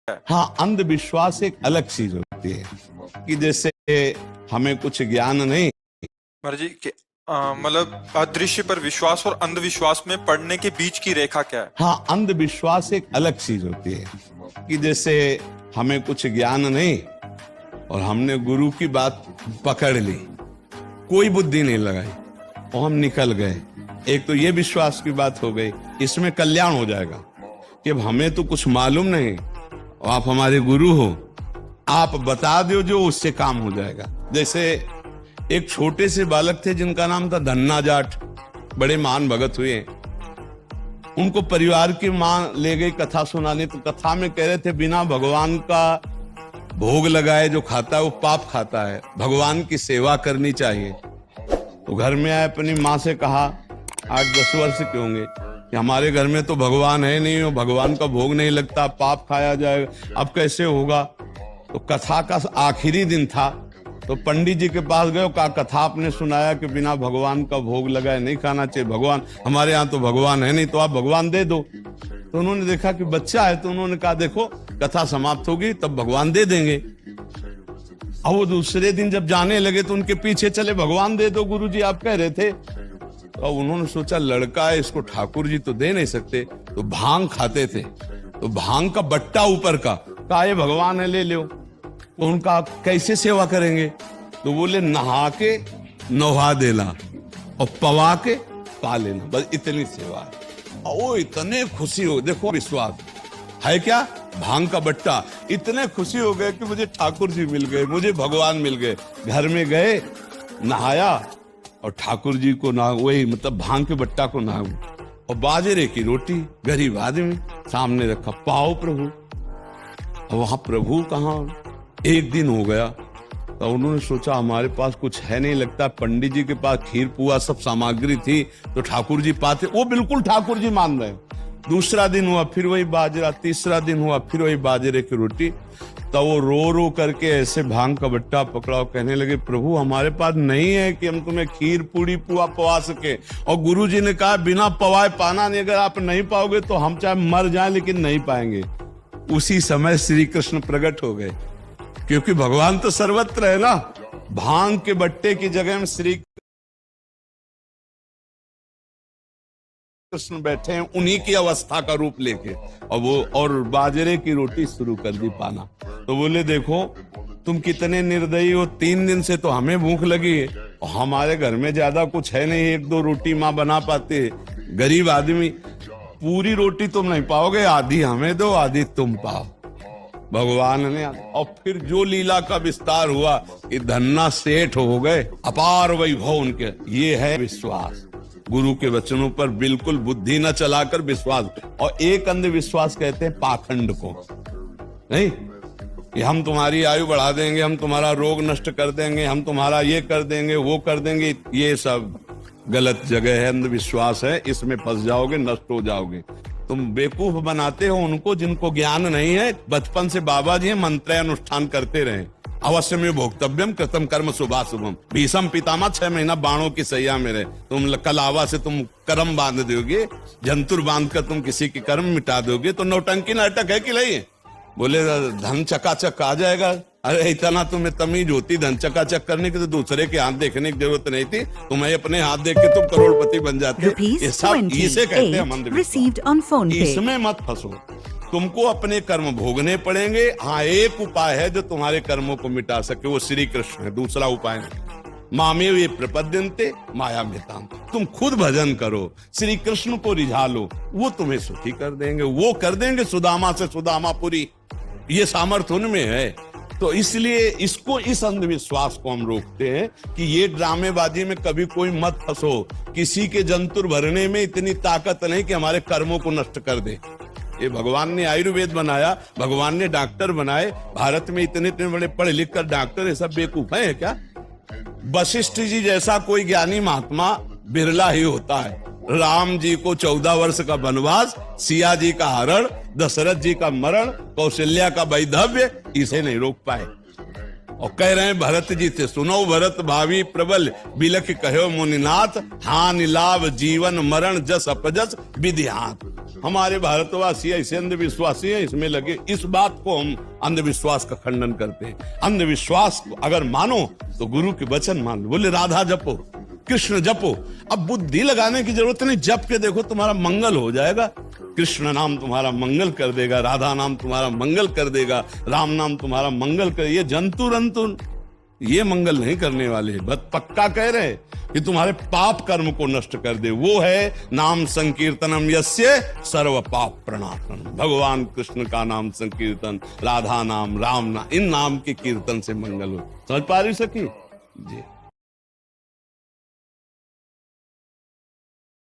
हाँ, अंधविश्वास एक अलग चीज होती है कि जैसे हमें कुछ ज्ञान नहीं। महाराज जी मतलब अदृश्य पर विश्वास और अंधविश्वास में पड़ने के बीच की रेखा क्या है? हाँ, अंधविश्वास एक अलग चीज होती है कि जैसे हमें कुछ ज्ञान नहीं और हमने गुरु की बात पकड़ ली, कोई बुद्धि नहीं लगाई और हम निकल गए। एक तो ये विश्वास की बात हो गई, इसमें कल्याण हो जाएगा कि अब हमें तो कुछ मालूम नहीं और आप हमारे गुरु हो, आप बता दो जो उससे काम हो जाएगा। जैसे एक छोटे से बालक थे जिनका नाम था धन्ना जाट, बड़े महान भगत हुए। उनको परिवार की मां ले गई कथा सुनाने, तो कथा में कह रहे थे बिना भगवान का भोग लगाए जो खाता है वो पाप खाता है, भगवान की सेवा करनी चाहिए। तो घर में आए, अपनी माँ से कहा, 8-10 वर्ष के होंगे, कि हमारे घर में तो भगवान है नहीं, भगवान का भोग नहीं लगता, पाप खाया जाएगा, अब कैसे होगा। तो कथा का आखिरी दिन था, तो पंडित जी के पास गए, कहा कथा आपने सुनाया कि बिना भगवान का भोग लगाए नहीं खाना चाहिए, भगवान हमारे यहाँ तो भगवान है नहीं, तो आप भगवान दे दो। तो उन्होंने देखा कि बच्चा है, तो उन्होंने कहा देखो कथा समाप्त होगी तब भगवान दे देंगे। अब वो दूसरे दिन जब जाने लगे तो उनके पीछे चले, भगवान दे दो गुरुजी आप कह रहे थे। तो उन्होंने सोचा लड़का है, इसको ठाकुर जी तो दे नहीं सकते, तो भांग खाते थे, तो भांग का बट्टा ऊपर का, कहा ये भगवान है ले लो। तो उनका कैसे सेवा करेंगे, तो बोले नहा के नहा देना और पवा के पा लेना, बस इतनी सेवा है। और वो इतने खुशी हो, देखो विश्वास है क्या, भांग का बट्टा, इतने खुशी हो गए कि मुझे ठाकुर जी मिल गए, मुझे भगवान मिल गए। घर में गए, नहाया और ठाकुर जी को ना, वही मतलब भांग के बट्टा को ना, और बाजरे की रोटी, गरीब आदमी सामने रखा, पाओ प्रभु। और वहां प्रभु कहाँ, एक दिन हो गया तो उन्होंने सोचा हमारे पास कुछ है नहीं, लगता पंडित जी के पास खीर पुआ सब सामग्री थी तो ठाकुर जी पाते, वो बिल्कुल ठाकुर जी मान रहे। दूसरा दिन हुआ फिर वही बाजरा, तीसरा दिन हुआ फिर वही बाजरे की रोटी। तो वो रो रो करके ऐसे भांग का बट्टा पकड़ा और कहने लगे प्रभु हमारे पास नहीं है कि हम तुम्हें खीर पूड़ी पुआ पवा सके, और गुरु जी ने कहा बिना पवाए पाना नहीं, अगर आप नहीं पाओगे तो हम चाहे मर जाएं लेकिन नहीं पाएंगे। उसी समय श्री कृष्ण प्रकट हो गए, क्योंकि भगवान तो सर्वत्र है ना। भांग के बट्टे की जगह में श्री कृष्ण बैठे हैं, उन्हीं की अवस्था का रूप लेके, और वो और बाजरे की रोटी शुरू कर दी पाना। तो बोले देखो तुम कितने निर्दयी हो, 3 दिन से तो हमें भूख लगी है और हमारे घर में ज्यादा कुछ है नहीं, 1-2 रोटी माँ बना पाते है, गरीब आदमी, पूरी रोटी तुम नहीं पाओगे, आधी हमें दो आधी तुम पाओ। भगवान ने, और फिर जो लीला का विस्तार हुआ कि धन्ना सेठ हो गए, अपार वैभव उनके। ये है विश्वास, गुरु के वचनों पर बिल्कुल बुद्धि न चलाकर विश्वास। और एक अंधविश्वास कहते हैं पाखंड को, नहीं कि हम तुम्हारी आयु बढ़ा देंगे, हम तुम्हारा रोग नष्ट कर देंगे, हम तुम्हारा ये कर देंगे वो कर देंगे, ये सब गलत जगह है, अंधविश्वास है, इसमें फंस जाओगे, नष्ट हो जाओगे। तुम बेवकूफ बनाते हो उनको जिनको ज्ञान नहीं है। बचपन से बाबा जी मंत्र अनुष्ठान करते रहे, अवश्य में भोक्तव्यम कृतम कर्म शुभाशुभम, भीषम पितामह 6 महीना बाणों की सैया में रहे, तुम कलावा से तुम कर्म बांध दोगे, जंतुर बांध कर तुम किसी के कर्म मिटा दोगे, तो नौटंकी नाटक है कि नहीं। बोले धन चकाचक आ जाएगा, अरे इतना तुम्हें तमीज होती धन चकाचक करने की तो दूसरे के हाथ देखने की जरूरत नहीं थी, तुम्हें अपने हाथ देख के तुम करोड़पति बन जाते। इसे कहते हैं अंधविश्वास, इसमें मत फंसो, तुमको अपने कर्म भोगने पड़ेंगे। हाँ, एक उपाय है जो तुम्हारे कर्मों को मिटा सके, वो श्री कृष्ण है, दूसरा उपाय नहीं। मामे वे प्रपद्यन्ते माया मेताम, तुम खुद भजन करो, श्री कृष्ण को रिझा लो, वो तुम्हें सुखी कर देंगे, वो कर देंगे सुदामा से सुदामापुरी, ये सामर्थ्य उनमें है। तो इसलिए इसको, इस अंधविश्वास को हम रोकते हैं कि ये ड्रामेबाजी में कभी कोई मत फंसो, किसी के जंतुर भरने में इतनी ताकत नहीं कि हमारे कर्मों को नष्ट कर दे। ये भगवान ने आयुर्वेद बनाया, भगवान ने डॉक्टर बनाए, भारत में इतने इतने बड़े पढ़े लिख कर डॉक्टर, ये सब बेवकूफ है क्या। वशिष्ठ जी जैसा कोई ज्ञानी महात्मा बिरला ही होता है। राम जी को 14 वर्ष का वनवास, सिया जी का हरण, दशरथ जी का मरण, कौशल्या का वैधव्य, इसे नहीं रोक पाए। और कह रहे हैं भरत जी से, सुनो भरत भावी प्रबल बिलख कहो मुनिनाथ, हानि लाभ जीवन मरण जस अपजस विधिहात। हमारे भारतवासी ऐसे अंधविश्वासी हैं, इसमें लगे। इस बात को हम अंधविश्वास का खंडन करते हैं। अंधविश्वास को अगर मानो तो गुरु के वचन मान लो। बोले राधा जपो, कृष्ण जपो। अब बुद्धि लगाने की जरूरत नहीं, जप के देखो तुम्हारा मंगल हो जाएगा। कृष्ण नाम तुम्हारा मंगल कर देगा, राधा नाम तुम्हारा मंगल कर देगा, राम नाम तुम्हारा मंगल कर। ये जंतु रंतु ये मंगल नहीं करने वाले, बस पक्का कह रहे कि तुम्हारे पाप कर्म को नष्ट कर दे। वो है नाम संकीर्तनम यस्य सर्व पाप प्रणाशनम। भगवान कृष्ण का नाम संकीर्तन, राधा नाम, राम नाम, इन नाम के कीर्तन से मंगल हो। समझ पा रही सकी जी।